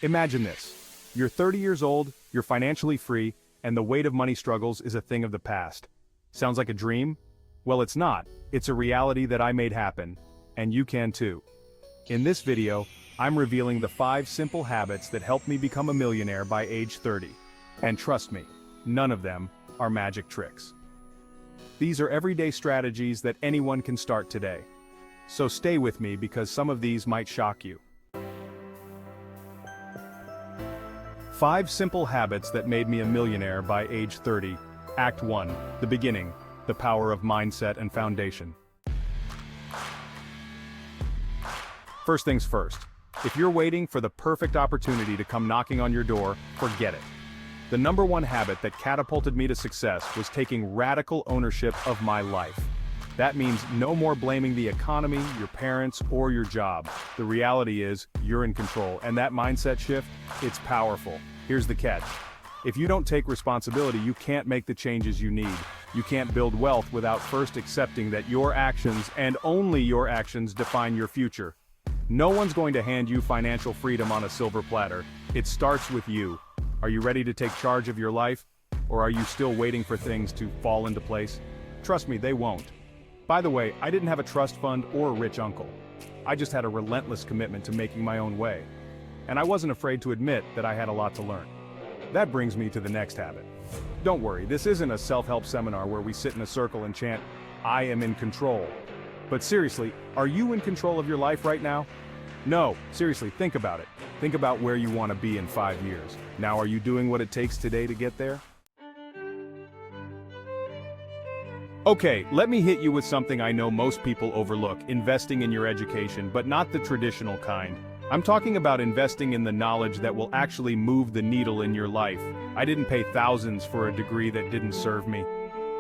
Imagine this. You're 30 years old, you're financially free, and the weight of money struggles is a thing of the past. Sounds like a dream? Well, it's not. It's a reality that I made happen, and you can too. In this video, I'm revealing the 5 simple habits that helped me become a millionaire by age 30. And trust me, none of them are magic tricks. These are everyday strategies that anyone can start today. So stay with me because some of these might shock you. 5 simple habits that made me a millionaire by age 30. Act 1. The beginning. The power of mindset and foundation. First things first. If you're waiting for the perfect opportunity to come knocking on your door, forget it. The number one habit that catapulted me to success was taking radical ownership of my life. That means no more blaming the economy, your parents, or your job. The reality is, you're in control, and that mindset shift, it's powerful. Here's the catch. If you don't take responsibility, you can't make the changes you need. You can't build wealth without first accepting that your actions, and only your actions, define your future. No one's going to hand you financial freedom on a silver platter. It starts with you. Are you ready to take charge of your life? Or are you still waiting for things to fall into place? Trust me, they won't. By the way, I didn't have a trust fund or a rich uncle. I just had a relentless commitment to making my own way. And I wasn't afraid to admit that I had a lot to learn. That brings me to the next habit. Don't worry, this isn't a self-help seminar where we sit in a circle and chant, "I am in control." But seriously, are you in control of your life right now? No, seriously, think about it. Think about where you want to be in 5 years. Now, are you doing what it takes today to get there? Okay, let me hit you with something I know most people overlook, investing in your education, but not the traditional kind. I'm talking about investing in the knowledge that will actually move the needle in your life. I didn't pay thousands for a degree that didn't serve me.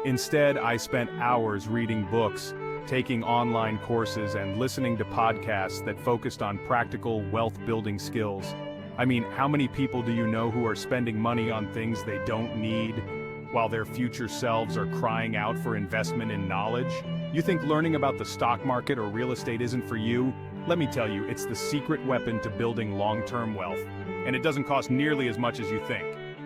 Instead, I spent hours reading books, taking online courses, and listening to podcasts that focused on practical wealth-building skills. I mean, how many people do you know who are spending money on things they don't need, while their future selves are crying out for investment in knowledge? You think learning about the stock market or real estate isn't for you? Let me tell you, it's the secret weapon to building long-term wealth. And it doesn't cost nearly as much as you think.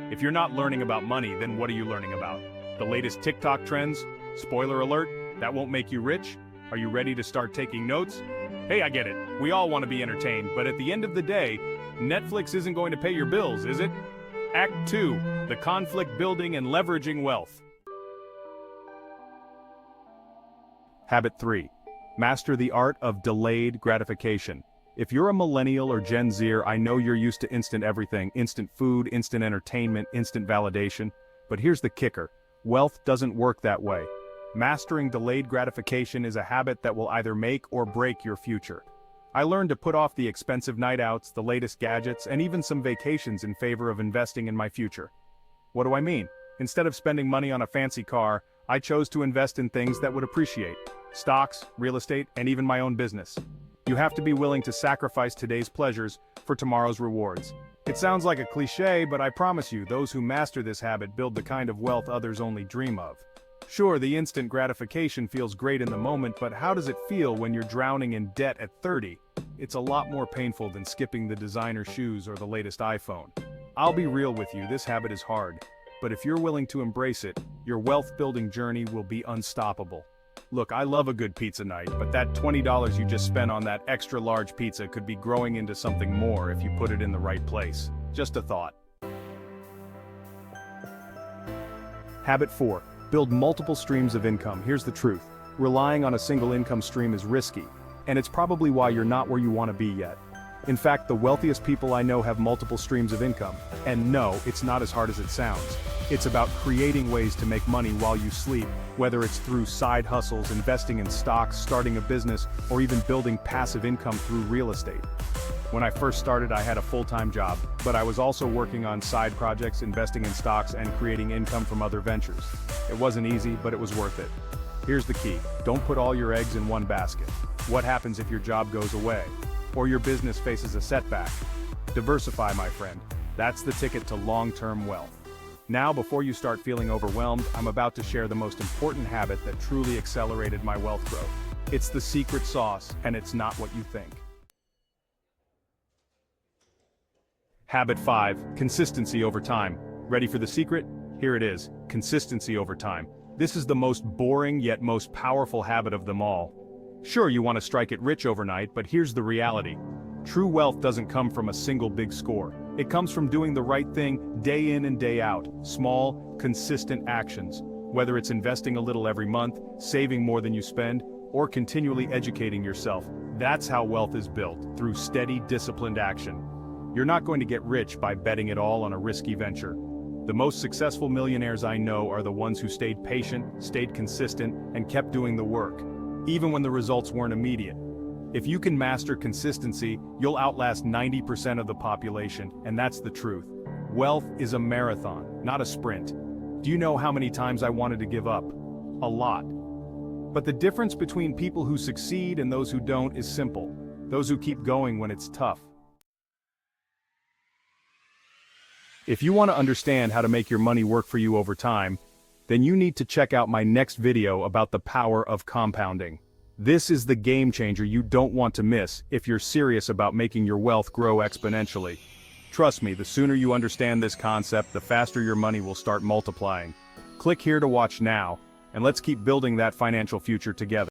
If you're not learning about money, then what are you learning about? The latest TikTok trends? Spoiler alert, that won't make you rich. Are you ready to start taking notes? Hey, I get it. We all want to be entertained, but at the end of the day, Netflix isn't going to pay your bills, is it? Act 2, the conflict building and leveraging wealth. Habit 3. Master the art of delayed gratification. If you're a millennial or Gen Zer, I know you're used to instant everything, instant food, instant entertainment, instant validation. But here's the kicker. Wealth doesn't work that way. Mastering delayed gratification is a habit that will either make or break your future. I learned to put off the expensive night outs, the latest gadgets, and even some vacations in favor of investing in my future. What do I mean? Instead of spending money on a fancy car, I chose to invest in things that would appreciate. Stocks, real estate, and even my own business. You have to be willing to sacrifice today's pleasures for tomorrow's rewards. It sounds like a cliche, but I promise you, those who master this habit build the kind of wealth others only dream of. Sure, the instant gratification feels great in the moment, but how does it feel when you're drowning in debt at 30? It's a lot more painful than skipping the designer shoes or the latest iPhone. I'll be real with you, this habit is hard. But if you're willing to embrace it, your wealth-building journey will be unstoppable. Look, I love a good pizza night, but that $20 you just spent on that extra large pizza could be growing into something more if you put it in the right place. Just a thought. Habit 4. Build multiple streams of income. Here's the truth. Relying on a single income stream is risky, and it's probably why you're not where you want to be yet. In fact, the wealthiest people I know have multiple streams of income. And no, it's not as hard as it sounds. It's about creating ways to make money while you sleep, whether it's through side hustles, investing in stocks, starting a business, or even building passive income through real estate. When I first started, I had a full-time job, but I was also working on side projects, investing in stocks, and creating income from other ventures. It wasn't easy, but it was worth it. Here's the key. Don't put all your eggs in one basket. What happens if your job goes away? Or your business faces a setback? Diversify, my friend. That's the ticket to long-term wealth. Now, before you start feeling overwhelmed, I'm about to share the most important habit that truly accelerated my wealth growth. It's the secret sauce, and it's not what you think. Habit 5, consistency over time. Ready for the secret? Here it is, consistency over time. This is the most boring yet most powerful habit of them all. Sure, you want to strike it rich overnight, but here's the reality. True wealth doesn't come from a single big score. It comes from doing the right thing day in and day out, small, consistent actions. Whether it's investing a little every month, saving more than you spend, or continually educating yourself, that's how wealth is built, through steady, disciplined action. You're not going to get rich by betting it all on a risky venture. The most successful millionaires I know are the ones who stayed patient, stayed consistent, and kept doing the work, even when the results weren't immediate. If you can master consistency, you'll outlast 90% of the population, and that's the truth. Wealth is a marathon, not a sprint. Do you know how many times I wanted to give up? A lot. But the difference between people who succeed and those who don't is simple. Those who keep going when it's tough. If you want to understand how to make your money work for you over time, then you need to check out my next video about the power of compounding. This is the game changer you don't want to miss if you're serious about making your wealth grow exponentially. Trust me, the sooner you understand this concept, the faster your money will start multiplying. Click here to watch now, and let's keep building that financial future together.